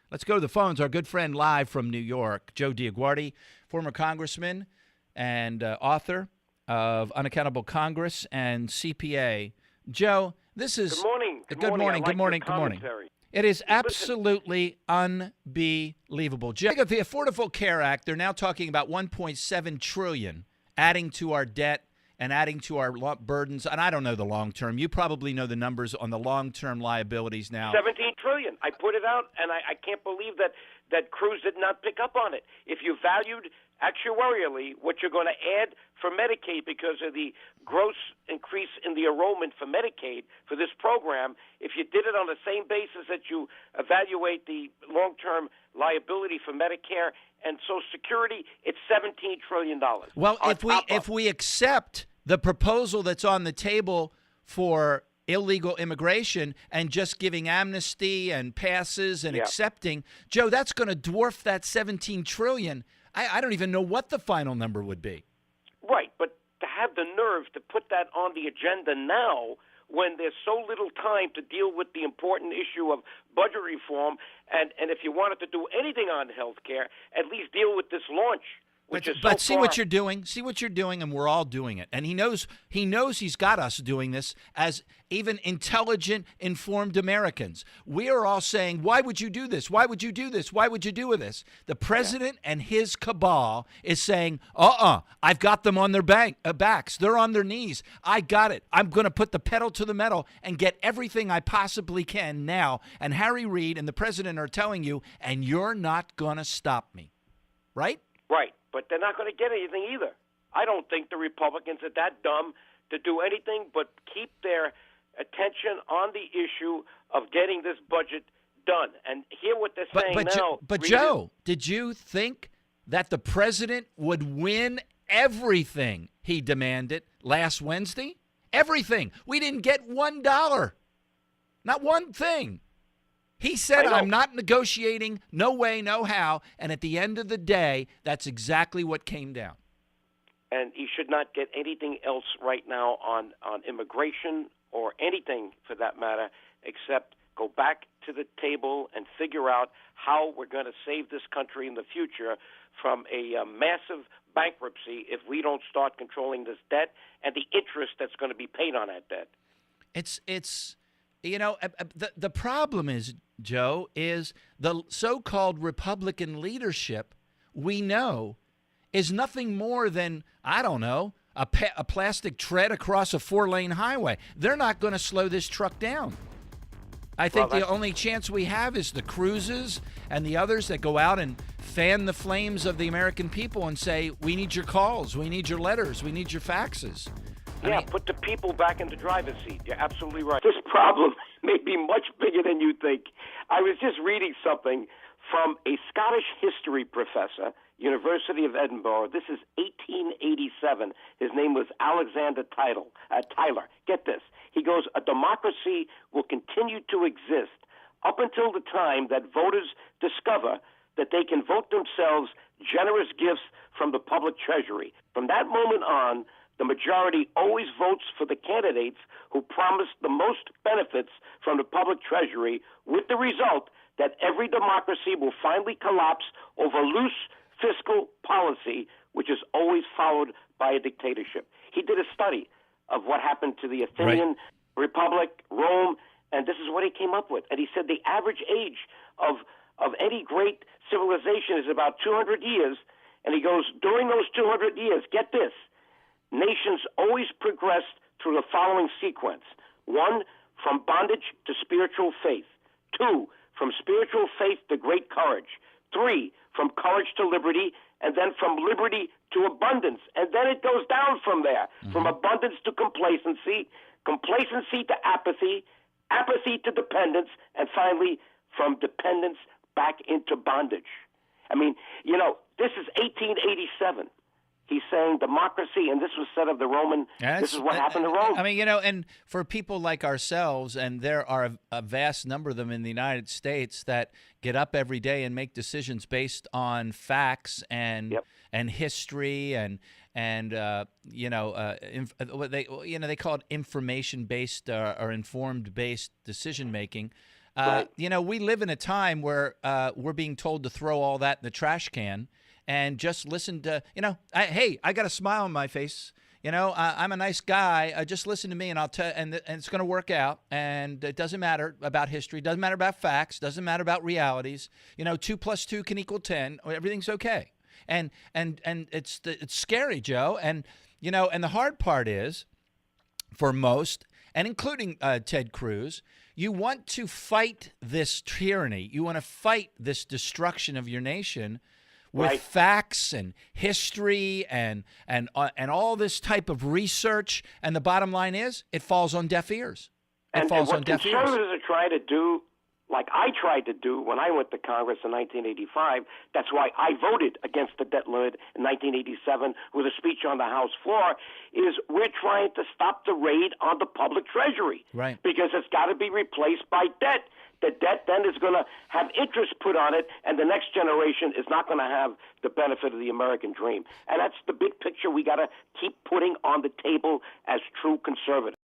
Let's go to the phones. Our good friend live from New York, Joe DioGuardi, former congressman and author of Unaccountable Congress and CPA. Joe, this is... Good morning. Good morning. Good morning. Good morning. It is absolutely unbelievable. Joe, the Affordable Care Act, they're now talking about $1.7 trillion adding to our debt and adding to our burdens. And I don't know the long term. You probably know the numbers on the long-term liabilities now. $17 trillion. I put it out, and I can't believe that Cruz did not pick up on it. If you valued actuarially what you're going to add for Medicaid because of the gross increase in the enrollment for Medicaid for this program, if you did it on the same basis that you evaluate the long-term liability for Medicare and Social Security, it's $17 trillion. Well, if we accept the proposal that's on the table for illegal immigration and just giving amnesty and passes and accepting, Joe, that's going to dwarf that $17 trillion. I don't even know what the final number would be. Right, but to have the nerve to put that on the agenda now when there's so little time to deal with the important issue of budget reform, and if you wanted to do anything on health care, at least deal with this launch. But see what you're doing. See what you're doing, and we're all doing it. And he knows he's got us doing this as even intelligent, informed Americans. We are all saying, why would you do this? Why would you do this? Why would you do this? The president and his cabal is saying, I've got them on their backs. They're on their knees. I got it. I'm going to put the pedal to the metal and get everything I possibly can now. And Harry Reid and the president are telling you, and you're not going to stop me. Right? Right. But they're not going to get anything either. I don't think the Republicans are that dumb to do anything but keep their attention on the issue of getting this budget done. And hear what they're saying now. But Joe, did you think that the president would win everything he demanded last Wednesday? Everything. We didn't get $1. Not one thing. He said, I'm not negotiating, no way, no how. And at the end of the day, that's exactly what came down. And he should not get anything else right now on immigration or anything for that matter, except go back to the table and figure out how we're going to save this country in the future from a massive bankruptcy if we don't start controlling this debt and the interest that's going to be paid on that debt. The problem is, Joe, is the so-called Republican leadership we know is nothing more than, I don't know, a plastic tread across a 4-lane highway. They're not going to slow this truck down. I think the only chance we have is the Cruzes and the others that go out and fan the flames of the American people and say, we need your calls, we need your letters, we need your faxes. Put the people back in the driver's seat. You're absolutely right. This problem may be much bigger than you think. I was just reading something from a Scottish history professor, University of Edinburgh. This is 1887. His name was Alexander Tyler. Get this. He goes, a democracy will continue to exist up until the time that voters discover that they can vote themselves generous gifts from the public treasury. From that moment on, the majority always votes for the candidates who promise the most benefits from the public treasury, with the result that every democracy will finally collapse over loose fiscal policy, which is always followed by a dictatorship. He did a study of what happened to the Athenian Republic, Rome, and this is what he came up with. And he said the average age of any great civilization is about 200 years. And he goes, during those 200 years, get this, nations always progressed through the following sequence. 1, from bondage to spiritual faith. 2, from spiritual faith to great courage. 3, from courage to liberty, and then from liberty to abundance. And then it goes down from there, from abundance to complacency, complacency to apathy, apathy to dependence, and finally from dependence back into bondage. I mean, this is 1887. He's saying democracy, and this was said of the Roman, this is what happened to Rome. I mean, and for people like ourselves, and there are a vast number of them in the United States that get up every day and make decisions based on facts and history and what they call it information-based or informed-based decision-making. Right. You know, we live in a time where we're being told to throw all that in the trash can and just listen to, you know, hey, I got a smile on my face. You know, I'm a nice guy. Just listen to me, and I'll tell. And it's going to work out. And it doesn't matter about history. Doesn't matter about facts. Doesn't matter about realities. You know, 2 + 2 can equal 10. Everything's okay. And it's scary, Joe. And you know, and the hard part is, for most, and including Ted Cruz, you want to fight this tyranny. You want to fight this destruction of your nation with Right. facts and history and all this type of research. And the bottom line is, it falls on deaf ears. It falls on what deaf ears. conservatives are trying to do, like I tried to do when I went to Congress in 1985, that's why I voted against the debt limit in 1987 with a speech on the House floor, is we're trying to stop the raid on the public treasury. Right. Because it's got to be replaced by debt. The debt then is going to have interest put on it, and the next generation is not going to have the benefit of the American dream. And that's the big picture we got to keep putting on the table as true conservatives.